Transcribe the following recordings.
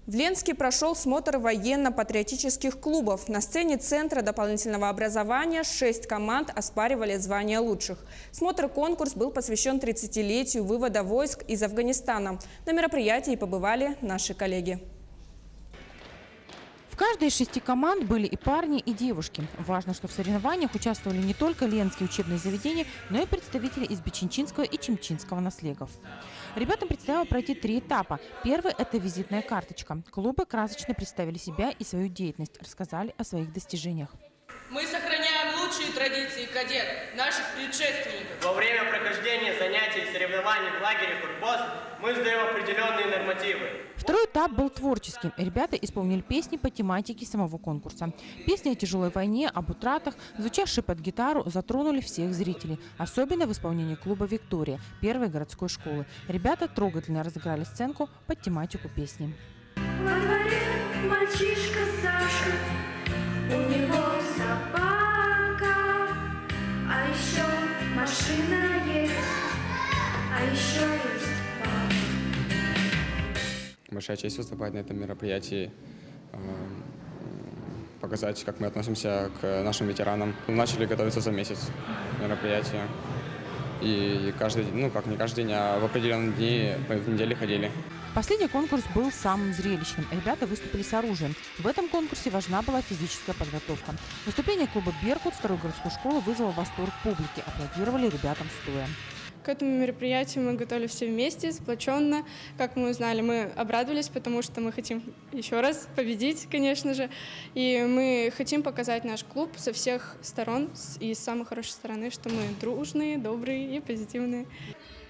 В Ленске прошел смотр военно-патриотических клубов. На сцене Центра дополнительного образования 6 команд оспаривали звание лучших. Смотр-конкурс был посвящен 30-летию вывода войск из Афганистана. На мероприятии побывали наши коллеги. В каждой из 6 команд были и парни, и девушки. Важно, что в соревнованиях участвовали не только ленские учебные заведения, но и представители из Бичинчинского и Чимчинского наслегов. Ребятам предстояло пройти 3 этапа. Первый – это визитная карточка. Клубы красочно представили себя и свою деятельность, рассказали о своих достижениях. Мы сохраняем лучшие традиции кадет, наших предшественников. Во время прохождения занятий и соревнований в лагере «Фурбоз» мы сдаем определенные нормативы. Второй этап был творческим. Ребята исполнили песни по тематике самого конкурса. Песни о тяжелой войне, об утратах, звучавшие под гитару, затронули всех зрителей. Особенно в исполнении клуба «Виктория» первой городской школы. Ребята трогательно разыграли сценку под тематику песни. Во дворе мальчишка Сашка, у него собака, а еще машина есть, а еще есть папа. Большая честь выступать на этом мероприятии, показать, как мы относимся к нашим ветеранам. Начали готовиться за месяц мероприятия. И каждый, как не каждый день, а в определенные дни в неделю ходили. Последний конкурс был самым зрелищным. Ребята выступили с оружием. В этом конкурсе важна была физическая подготовка. Выступление клуба «Беркут» второй городской школы вызвало восторг публики. Аплодировали ребятам стоя. К этому мероприятию мы готовились все вместе, сплоченно. Как мы узнали, мы обрадовались, потому что мы хотим еще раз победить, конечно же. И мы хотим показать наш клуб со всех сторон и с самой хорошей стороны, что мы дружные, добрые и позитивные.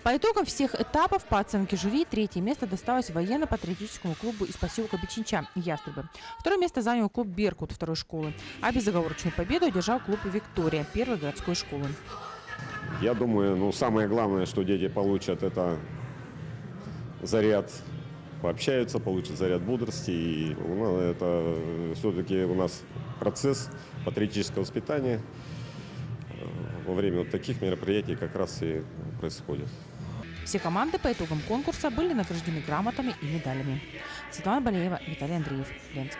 По итогам всех этапов, по оценке жюри, 3-е место досталось военно-патриотическому клубу из поселка Бичинча «Ястребы». 2-е место занял клуб «Беркут» второй школы, а безоговорочную победу одержал клуб «Виктория» первой городской школы. Я думаю, самое главное, что дети получат, это заряд, пообщаются, получат заряд бодрости. И это все-таки у нас процесс патриотического воспитания во время вот таких мероприятий как раз и происходит. Все команды по итогам конкурса были награждены грамотами и медалями. Светлана Балеева, Виталий Андреев, Ленск.